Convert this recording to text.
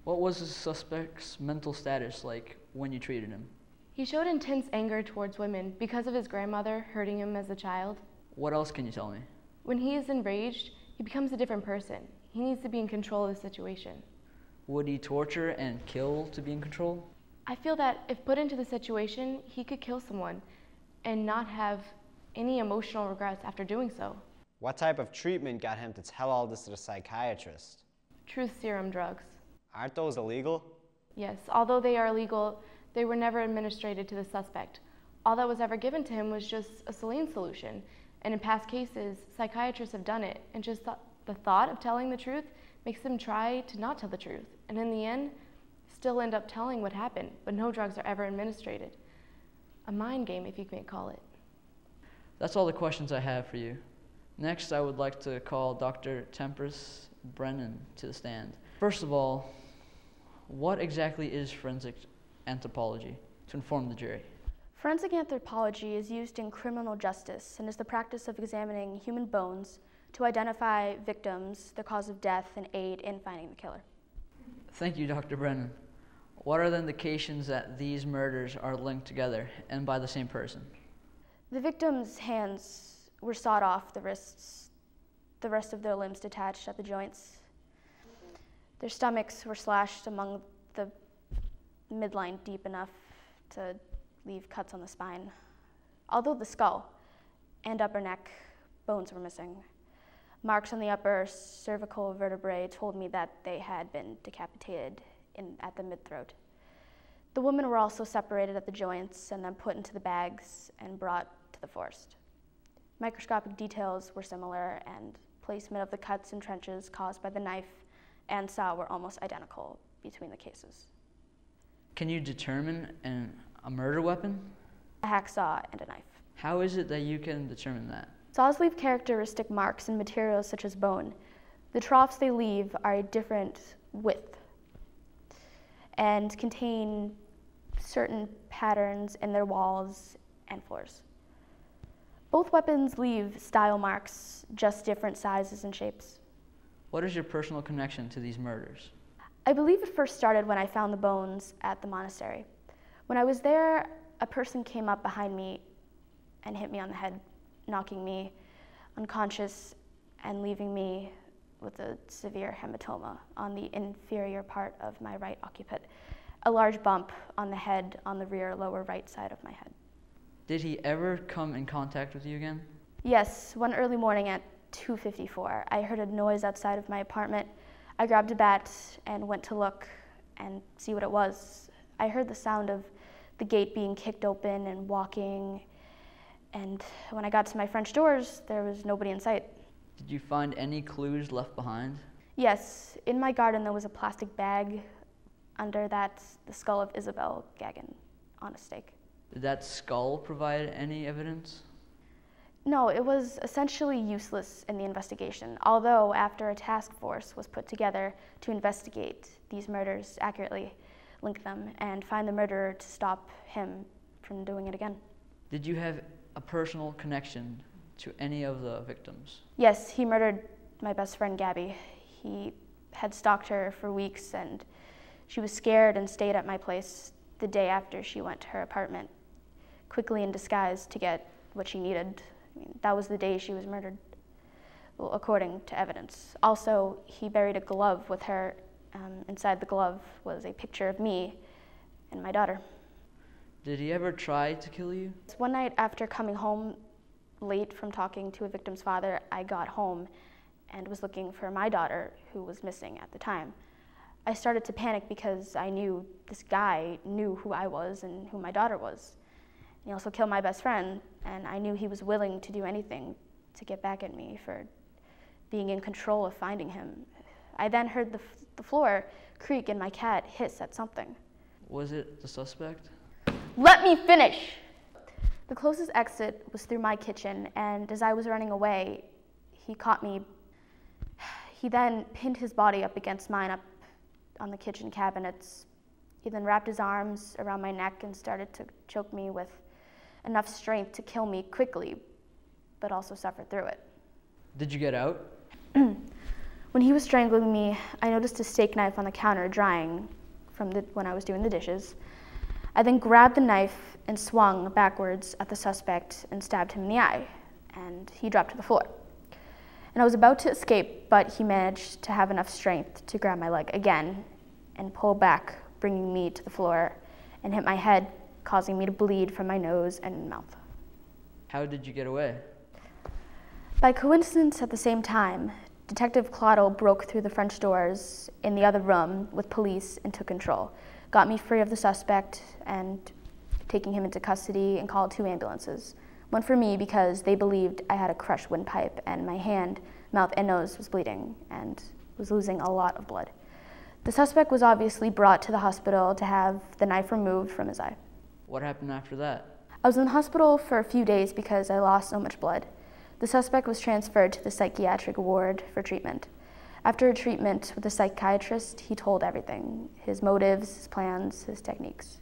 What was the suspect's mental status like when you treated him? He showed intense anger towards women because of his grandmother hurting him as a child. What else can you tell me? When he is enraged, he becomes a different person. He needs to be in control of the situation. Would he torture and kill to be in control? I feel that if put into the situation, he could kill someone and not have any emotional regrets after doing so. What type of treatment got him to tell all this to the psychiatrist? Truth serum drugs. Aren't those illegal? Yes, although they are illegal, they were never administered to the suspect. All that was ever given to him was just a saline solution. And in past cases, psychiatrists have done it, and just the thought of telling the truth makes them try to not tell the truth. And in the end, still end up telling what happened, but no drugs are ever administered. A mind game, if you may call it. That's all the questions I have for you. Next, I would like to call Dr. Tempest Brennan to the stand. First of all, what exactly is forensic anthropology, to inform the jury? Forensic anthropology is used in criminal justice and is the practice of examining human bones to identify victims, the cause of death, and aid in finding the killer. Thank you, Dr. Brennan. What are the indications that these murders are linked together and by the same person? The victims' hands were sawed off the wrists, the rest of their limbs detached at the joints. Their stomachs were slashed among the midline deep enough to leave cuts on the spine. Although the skull and upper neck bones were missing, marks on the upper cervical vertebrae told me that they had been decapitated at the mid-throat. The women were also separated at the joints and then put into the bags and brought to the forest. Microscopic details were similar, and placement of the cuts and trenches caused by the knife and saw were almost identical between the cases. Can you determine a murder weapon? A hacksaw and a knife. How is it that you can determine that? Saws leave characteristic marks in materials such as bone. The troughs they leave are a different width and contain certain patterns in their walls and floors. Both weapons leave style marks, just different sizes and shapes. What is your personal connection to these murders? I believe it first started when I found the bones at the monastery. When I was there, a person came up behind me and hit me on the head, knocking me unconscious and leaving me with a severe hematoma on the inferior part of my right occiput, a large bump on the head on the rear lower right side of my head. Did he ever come in contact with you again? Yes, one early morning at 2:54, I heard a noise outside of my apartment. I grabbed a bat and went to look and see what it was. I heard the sound of the gate being kicked open and walking, and when I got to my French doors, there was nobody in sight. Did you find any clues left behind? Yes, in my garden there was a plastic bag. Under that, the skull of Isabel Gagin on a stake. Did that skull provide any evidence? No, it was essentially useless in the investigation, although after a task force was put together to investigate these murders accurately, link them, and find the murderer to stop him from doing it again. Did you have a personal connection to any of the victims? Yes, he murdered my best friend Gabby. He had stalked her for weeks, and she was scared and stayed at my place the day after she went to her apartment, quickly in disguise to get what she needed. That was the day she was murdered, well, according to evidence. Also, he buried a glove with her. Inside the glove was a picture of me and my daughter. Did he ever try to kill you? One night after coming home late from talking to a victim's father, I got home and was looking for my daughter, who was missing at the time. I started to panic because I knew this guy knew who I was and who my daughter was. He also killed my best friend, and I knew he was willing to do anything to get back at me for being in control of finding him. I then heard the floor creak and my cat hiss at something. Was it the suspect? Let me finish! The closest exit was through my kitchen, and as I was running away, he caught me. He then pinned his body up against mine up on the kitchen cabinets. He then wrapped his arms around my neck and started to choke me with enough strength to kill me quickly, but also suffer through it. Did you get out? When he was strangling me, I noticed a steak knife on the counter drying from when I was doing the dishes. I then grabbed the knife and swung backwards at the suspect and stabbed him in the eye, and he dropped to the floor. And I was about to escape, but he managed to have enough strength to grab my leg again and pull back, bringing me to the floor, and hit my head, causing me to bleed from my nose and mouth. How did you get away? By coincidence, at the same time, Detective Claudel broke through the French doors in the other room with police and took control, got me free of the suspect, and taking him into custody and called 2 ambulances. One for me because they believed I had a crushed windpipe and my hand, mouth, and nose was bleeding and was losing a lot of blood. The suspect was obviously brought to the hospital to have the knife removed from his eye. What happened after that? I was in the hospital for a few days because I lost so much blood. The suspect was transferred to the psychiatric ward for treatment. After a treatment with a psychiatrist, he told everything: his motives, his plans, his techniques.